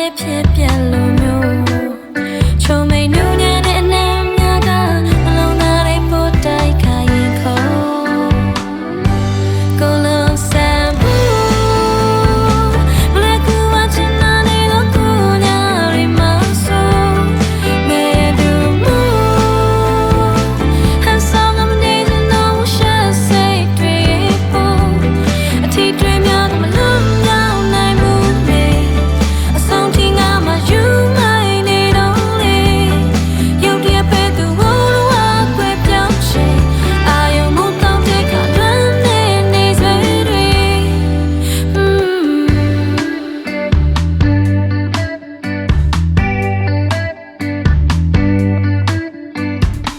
တဲ့ဖြစ်ပြန်လို့မျိုးချုံမိန်နူးညံ့တဲ့အနမ်းများကမလုံးသားတဲ့ပို့တိုက်ခိုင်းရင်ခေါ်ကိုလုံးဆန်ဘူးဘလက်ကူဝချင်နာနေတော့ကိုညာရီမဆိုငယ်သူမူဟန်ဆောင်မနေတော့ရှာစိတ်တွေပေါ်အထီးတွေများမလုံးရောက်နိုင်ဘူးလေအဆုံးထိငါမှယူနိုင်နေတော့လေရုပ်တရက်ပဲသူဝဝကွယ်ပြောင်းချင်အာယုံမို့တောင်းတဲ့ကလွမ်းနေနေစွဲတွေ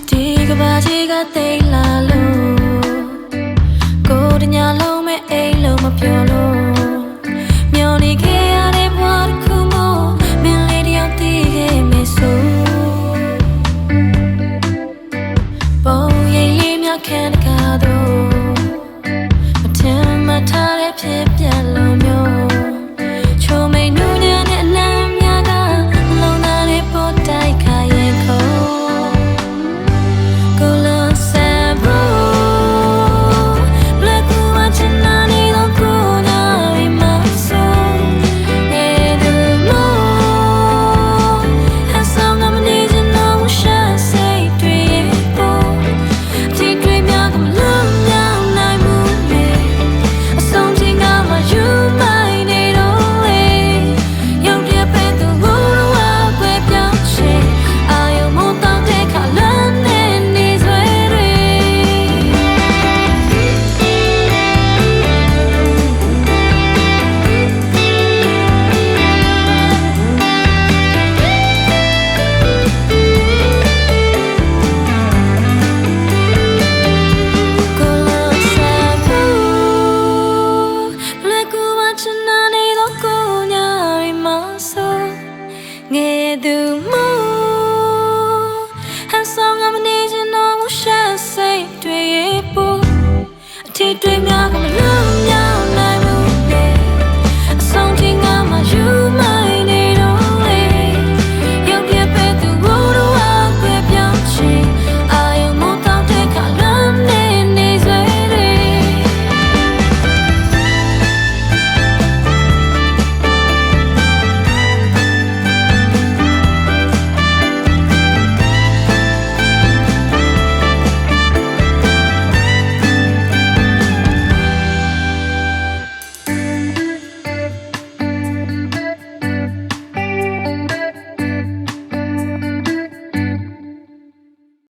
ဒီကဘာကြီးကသိလာလို့ကိုတညာလုံးမဲ့အိမ်လုံးမပြောလို့မျောနေခဲ့ရတဲ့ဘဝတစ်ခုမို့မင်းလေးတယောက်တည်ခဲ့မယ်ဆိုပုံရိပ်လေးများခံတကားတော့မထင်မှတ်ထားတဲ့ဖြစ်ပြန်လို့မျိုးချုံမိန်နူးညံ့တဲ့အနမ်းများကလုံးသားတဲ့ပို့တိုက်ခိုင်းရင်ခေါ်ကိုလုံးဆန်ဘူးဘလက်ကူဝချင်နာနေတော့ကိုညာရီမဆိုငယ်သူမို့ဟန်ဆောင်ငါမနေချင်တော့ရှာစိတ်တွေပေါ်အထီးတွေများကမလုံးရောက်နိုင်ဘူးလေအဆုံးထိငါမှယူနိုင်နေတော့လေရုပ်တရက်ပဲသူဝဝကွယ်ပြောင်းချင်အာယုံမို့တောင်းတဲ့ခါလမ်းနေနေစွဲတွေကိုလုံးဆန်ဘူးဘလက်ကူဝချင်နာနေတော့ကိုညာရီမဆိုငယ်သူမ